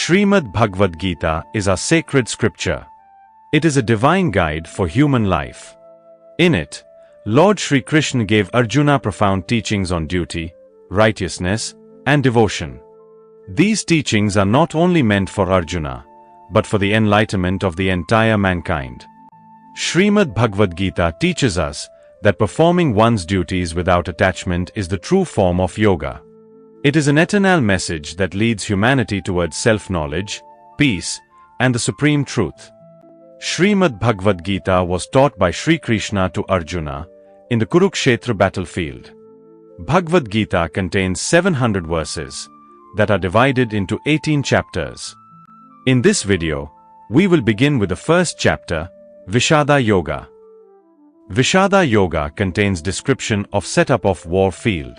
Srimad Bhagavad Gita is our sacred scripture. It is a divine guide for human life. In it, Lord Shri Krishna gave Arjuna profound teachings on duty, righteousness, and devotion. These teachings are not only meant for Arjuna, but for the enlightenment of the entire mankind. Srimad Bhagavad Gita teaches us that performing one's duties without attachment is the true form of yoga. It is an eternal message that leads humanity towards self-knowledge, peace, and the supreme truth. Srimad Bhagavad Gita was taught by Shri Krishna to Arjuna in the Kurukshetra battlefield. Bhagavad Gita contains 700 verses that are divided into 18 chapters. In this video, we will begin with the first chapter, Vishada Yoga. Vishada Yoga contains description of setup of war field.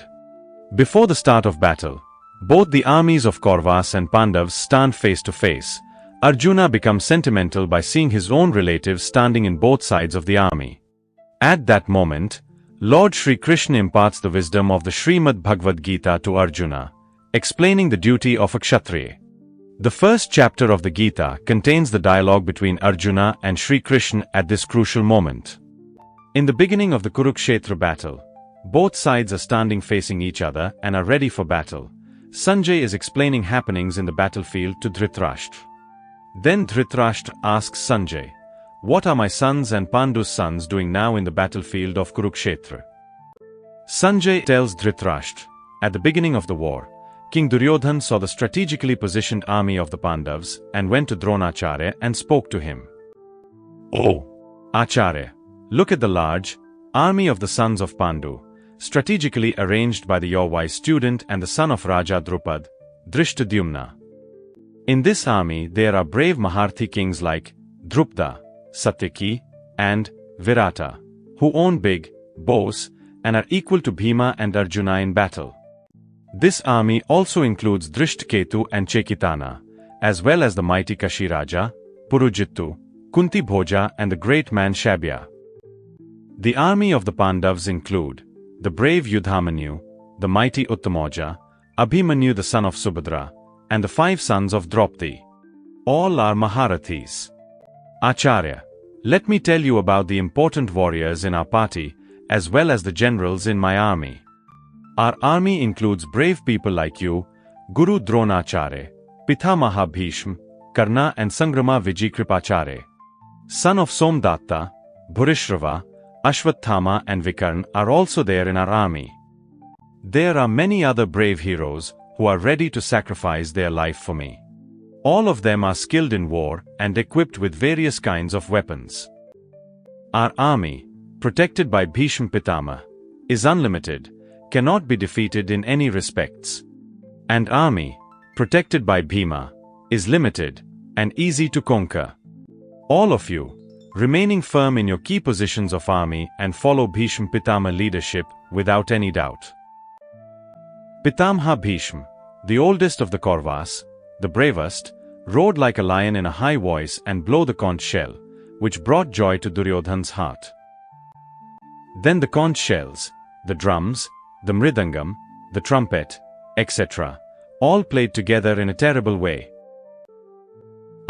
Before the start of battle, both the armies of Kauravas and Pandavas stand face to face. Arjuna becomes sentimental by seeing his own relatives standing in both sides of the army. At that moment, Lord Shri Krishna imparts the wisdom of the Srimad Bhagavad Gita to Arjuna, explaining the duty of a Kshatriya. The first chapter of the Gita contains the dialogue between Arjuna and Shri Krishna at this crucial moment. In the beginning of the Kurukshetra battle, both sides are standing facing each other and are ready for battle. Sanjay is explaining happenings in the battlefield to Dhritarashtra. Then Dhritarashtra asks Sanjay, "What are my sons and Pandu's sons doing now in the battlefield of Kurukshetra?" Sanjay tells Dhritarashtra, at the beginning of the war, King Duryodhan saw the strategically positioned army of the Pandavas and went to Dronacharya and spoke to him. "Oh, Acharya, look at the large army of the sons of Pandu, strategically arranged by your wise student and the son of Raja Drupad, Drishtadyumna. In this army there are brave Maharthi kings like Drupda, Satyaki, and Virata, who own big bows and are equal to Bhima and Arjuna in battle. This army also includes Drishtaketu and Chekitana, as well as the mighty Kashiraja, Purujittu, Kunti Bhoja and the great man Shabya. The army of the Pandavas include the brave Yudhamanyu, the mighty Uttamoja, Abhimanyu the son of Subhadra, and the 5 sons of Draupadi. All are Maharathis. Acharya, let me tell you about the important warriors in our party, as well as the generals in my army. Our army includes brave people like you, Guru Dronacharya, Pitamaha Bhishma, Karna and Sangrama Vijikripacharya. Son of Somdatta, Bhurishrava, Ashwathama and Vikarna are also there in our army. There are many other brave heroes who are ready to sacrifice their life for me. All of them are skilled in war and equipped with various kinds of weapons. Our army, protected by Bhishma Pitama, is unlimited, cannot be defeated in any respects. And army, protected by Bhima, is limited and easy to conquer. All of you, remaining firm in your key positions of army and follow Bhishma Pitama leadership without any doubt. Pitamha Bhishma, the oldest of the Kauravas, the bravest, roared like a lion in a high voice and blew the conch shell, which brought joy to Duryodhan's heart. Then the conch shells, the drums, the mridangam, the trumpet, etc., all played together in a terrible way.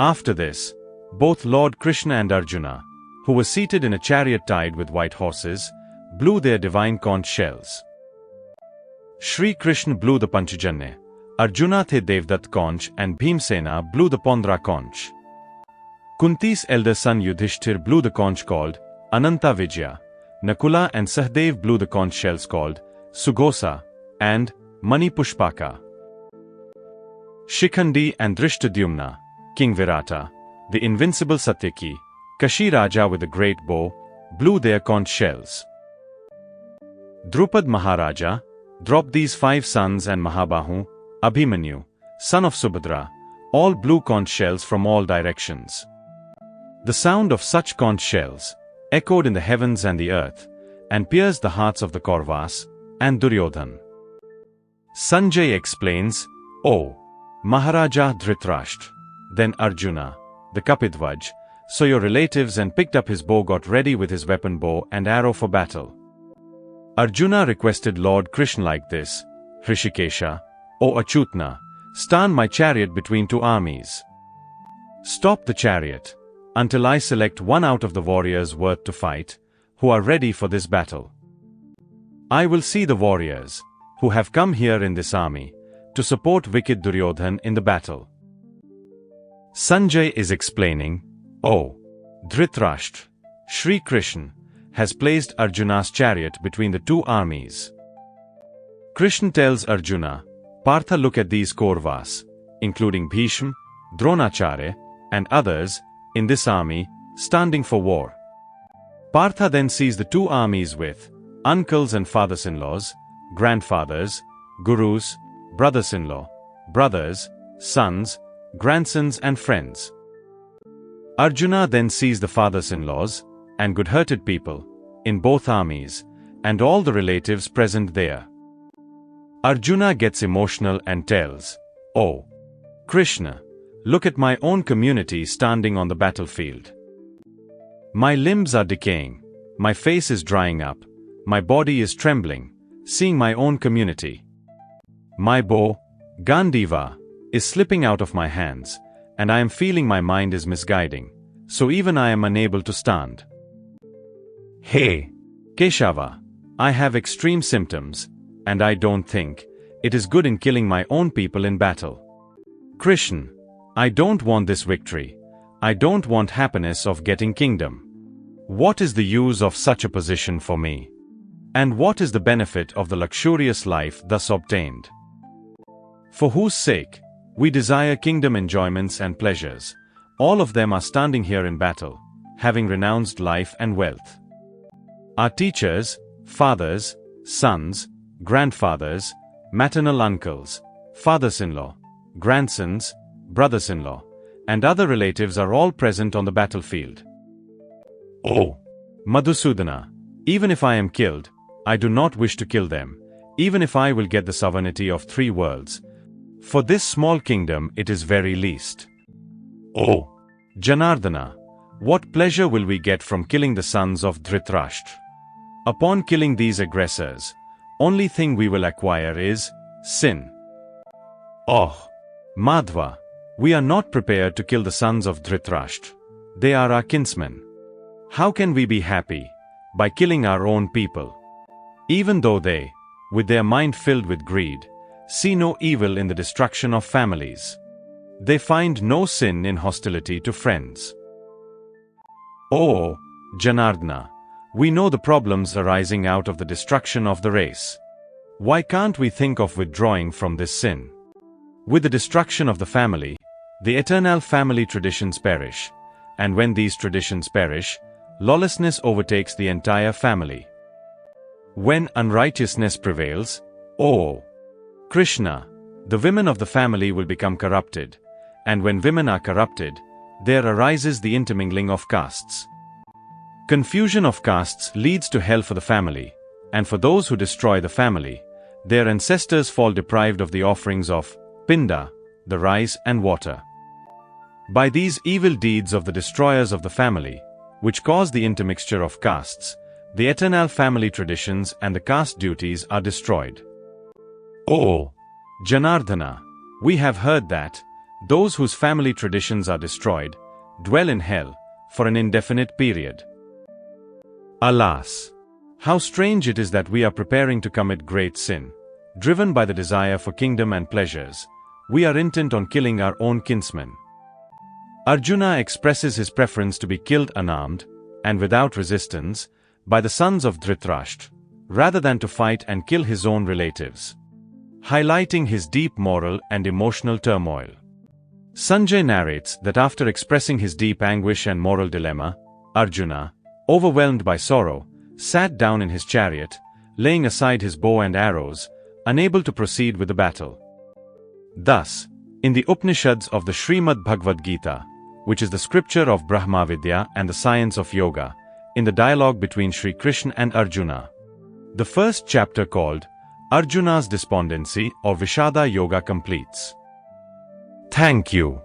After this, both Lord Krishna and Arjuna, who were seated in a chariot tied with white horses, blew their divine conch shells. Shri Krishna blew the Panchajanya, Arjuna the Devdutt conch and Bhimsena blew the Pondra conch. Kunti's elder son Yudhishthir blew the conch called Ananta Vijaya, Nakula and Sahdev blew the conch shells called Sugosa and Mani Pushpaka. Shikhandi and Drishtadyumna, King Virata, the invincible Satyaki, Kashiraja with a great bow, blew their conch shells. Drupad Maharaja, Draupadi's 5 sons and Mahabahu, Abhimanyu, son of Subhadra, all blew conch shells from all directions. The sound of such conch shells echoed in the heavens and the earth, and pierced the hearts of the Kauravas and Duryodhan. Sanjay explains, "Oh, Maharaja Dhritarashtra, then Arjuna, the Kapidhvaj, saw your relatives and picked up his bow, got ready with his weapon bow and arrow for battle. Arjuna requested Lord Krishna like this, Hrishikesha, O Achutna, stand my chariot between two armies. Stop the chariot, until I select one out of the warriors worth to fight, who are ready for this battle. I will see the warriors, who have come here in this army, to support wicked Duryodhan in the battle. Sanjay is explaining, "Oh, Dhritarashtra, Shri Krishna has placed Arjuna's chariot between the two armies." Krishna tells Arjuna, "Partha, look at these Kauravas, including Bhishma, Dronacharya, and others, in this army, standing for war." Partha then sees the two armies with uncles and fathers-in-laws, grandfathers, gurus, brothers-in-law, brothers, sons, grandsons and friends. Arjuna then sees the fathers-in-laws and good-hearted people in both armies and all the relatives present there. Arjuna gets emotional and tells, "Oh, Krishna, look at my own community standing on the battlefield. My limbs are decaying, my face is drying up, my body is trembling, seeing my own community. My bow, Gandiva, is slipping out of my hands, and I am feeling my mind is misguiding, so even I am unable to stand. Hey, Keshava, I have extreme symptoms, and I don't think it is good in killing my own people in battle. Krishna, I don't want this victory, I don't want happiness of getting kingdom. What is the use of such a position for me? And what is the benefit of the luxurious life thus obtained? For whose sake we desire kingdom enjoyments and pleasures, all of them are standing here in battle, having renounced life and wealth. Our teachers, fathers, sons, grandfathers, maternal uncles, fathers-in-law, grandsons, brothers-in-law, and other relatives are all present on the battlefield. Oh, Madhusudana, even if I am killed, I do not wish to kill them, even if I will get the sovereignty of 3 worlds. For this small kingdom it is very least. Oh, Janardana, what pleasure will we get from killing the sons of Dhritarashtra? Upon killing these aggressors, only thing we will acquire is sin. Oh, Madhva, we are not prepared to kill the sons of Dhritarashtra. They are our kinsmen. How can we be happy by killing our own people? Even though they, with their mind filled with greed, see no evil in the destruction of families. They find no sin in hostility to friends. Oh, Janardana, we know the problems arising out of the destruction of the race. Why can't we think of withdrawing from this sin? With the destruction of the family, the eternal family traditions perish, and when these traditions perish, lawlessness overtakes the entire family. When unrighteousness prevails, oh, Krishna, the women of the family will become corrupted, and when women are corrupted, there arises the intermingling of castes. Confusion of castes leads to hell for the family, and for those who destroy the family, their ancestors fall deprived of the offerings of Pinda, the rice and water. By these evil deeds of the destroyers of the family, which cause the intermixture of castes, the eternal family traditions and the caste duties are destroyed. Oh, Janardana, we have heard that those whose family traditions are destroyed dwell in hell for an indefinite period. Alas! How strange it is that we are preparing to commit great sin. Driven by the desire for kingdom and pleasures, we are intent on killing our own kinsmen. Arjuna expresses his preference to be killed unarmed, and without resistance, by the sons of Dhritarashtra, rather than to fight and kill his own relatives, highlighting his deep moral and emotional turmoil. Sanjay narrates that after expressing his deep anguish and moral dilemma, Arjuna, overwhelmed by sorrow, sat down in his chariot, laying aside his bow and arrows, unable to proceed with the battle. Thus, in the Upanishads of the Srimad Bhagavad Gita, which is the scripture of Brahmavidya and the science of yoga, in the dialogue between Sri Krishna and Arjuna, the first chapter called Arjuna's Despondency or Vishada Yoga completes. Thank you.